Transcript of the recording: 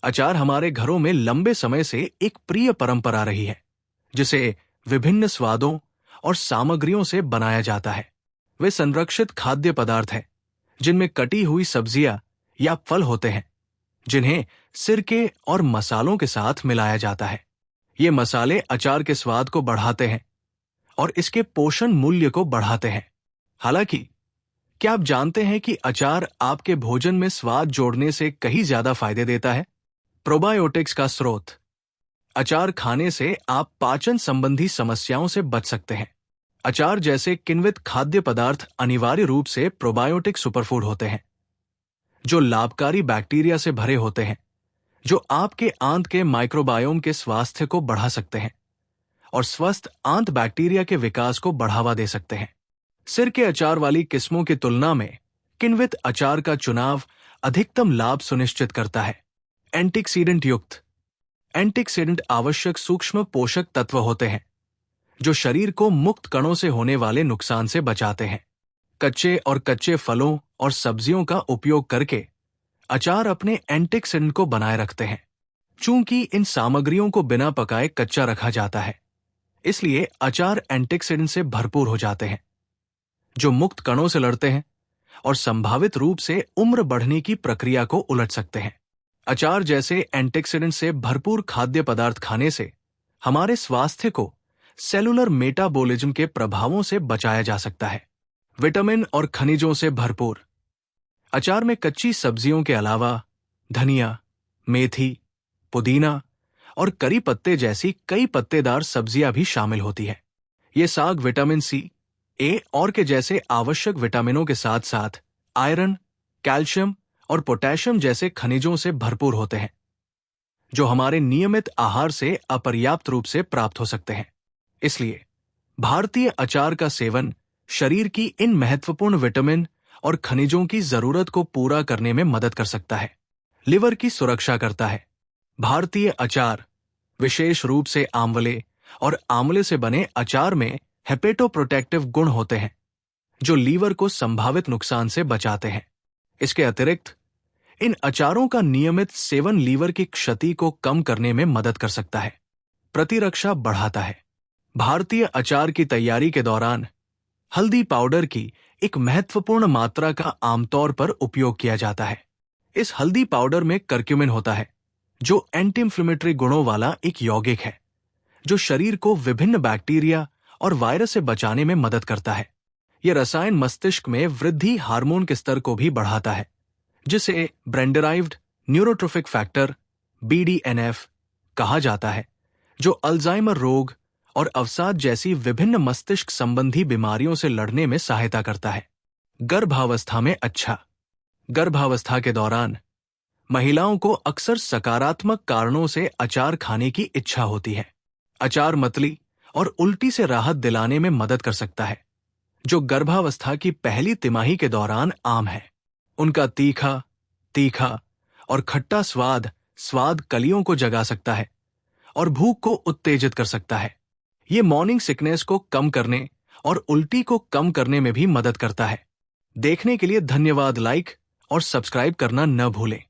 अचार हमारे घरों में लंबे समय से एक प्रिय परंपरा रही है, जिसे विभिन्न स्वादों और सामग्रियों से बनाया जाता है। वे संरक्षित खाद्य पदार्थ हैं, जिनमें कटी हुई सब्जियां या फल होते हैं, जिन्हें सिरके और मसालों के साथ मिलाया जाता है। ये मसाले अचार के स्वाद को बढ़ाते हैं और इसके पोषण मूल्य को बढ़ाते हैं। हालांकि, क्या आप जानते हैं कि अचार आपके भोजन में स्वाद जोड़ने से कहीं ज्यादा फायदे देता है? प्रोबायोटिक्स का स्रोत। अचार खाने से आप पाचन संबंधी समस्याओं से बच सकते हैं। अचार जैसे किण्वित खाद्य पदार्थ अनिवार्य रूप से प्रोबायोटिक सुपरफूड होते हैं, जो लाभकारी बैक्टीरिया से भरे होते हैं, जो आपके आंत के माइक्रोबायोम के स्वास्थ्य को बढ़ा सकते हैं और स्वस्थ आंत बैक्टीरिया के विकास को बढ़ावा दे सकते हैं। सिर के अचार वाली किस्मों की तुलना में किण्वित अचार का चुनाव अधिकतम लाभ सुनिश्चित करता है। एंटीऑक्सीडेंट युक्त। एंटीऑक्सीडेंट आवश्यक सूक्ष्म पोषक तत्व होते हैं, जो शरीर को मुक्त कणों से होने वाले नुकसान से बचाते हैं। कच्चे फलों और सब्जियों का उपयोग करके अचार अपने एंटीऑक्सीडेंट को बनाए रखते हैं। चूंकि इन सामग्रियों को बिना पकाए कच्चा रखा जाता है, इसलिए अचार एंटीऑक्सीडेंट से भरपूर हो जाते हैं, जो मुक्त कणों से लड़ते हैं और संभावित रूप से उम्र बढ़ने की प्रक्रिया को उलट सकते हैं। अचार जैसे एंटीऑक्सीडेंट से भरपूर खाद्य पदार्थ खाने से हमारे स्वास्थ्य को सेलुलर मेटाबॉलिज्म के प्रभावों से बचाया जा सकता है। विटामिन और खनिजों से भरपूर। अचार में कच्ची सब्जियों के अलावा धनिया, मेथी, पुदीना और करी पत्ते जैसी कई पत्तेदार सब्जियां भी शामिल होती है। ये साग विटामिन सी, ए और के जैसे आवश्यक विटामिनों के साथ साथ आयरन, कैल्शियम और पोटेशियम जैसे खनिजों से भरपूर होते हैं, जो हमारे नियमित आहार से अपर्याप्त रूप से प्राप्त हो सकते हैं। इसलिए भारतीय अचार का सेवन शरीर की इन महत्वपूर्ण विटामिन और खनिजों की जरूरत को पूरा करने में मदद कर सकता है। लिवर की सुरक्षा करता है। भारतीय अचार, विशेष रूप से आंवले और आंवले से बने अचार में हेपेटोप्रोटेक्टिव गुण होते हैं, जो लीवर को संभावित नुकसान से बचाते हैं। इसके अतिरिक्त इन अचारों का नियमित सेवन लीवर की क्षति को कम करने में मदद कर सकता है। प्रतिरक्षा बढ़ाता है। भारतीय अचार की तैयारी के दौरान हल्दी पाउडर की एक महत्वपूर्ण मात्रा का आमतौर पर उपयोग किया जाता है। इस हल्दी पाउडर में करक्यूमिन होता है, जो एंटी इंफ्लेमेटरी गुणों वाला एक यौगिक है, जो शरीर को विभिन्न बैक्टीरिया और वायरस से बचाने में मदद करता है। यह रसायन मस्तिष्क में वृद्धि हार्मोन के स्तर को भी बढ़ाता है, जिसे brain derived neurotrophic factor BDNF कहा जाता है, जो अल्जाइमर रोग और अवसाद जैसी विभिन्न मस्तिष्क संबंधी बीमारियों से लड़ने में सहायता करता है। गर्भावस्था में अच्छा। गर्भावस्था के दौरान महिलाओं को अक्सर सकारात्मक कारणों से अचार खाने की इच्छा होती है। अचार मतली और उल्टी से राहत दिलाने में मदद कर सकता है, जो गर्भावस्था की पहली तिमाही के दौरान आम है। उनका तीखा और खट्टा स्वाद कलियों को जगा सकता है और भूख को उत्तेजित कर सकता है। ये मॉर्निंग सिकनेस को कम करने और उल्टी को कम करने में भी मदद करता है। देखने के लिए धन्यवाद। लाइक और सब्सक्राइब करना न भूलें।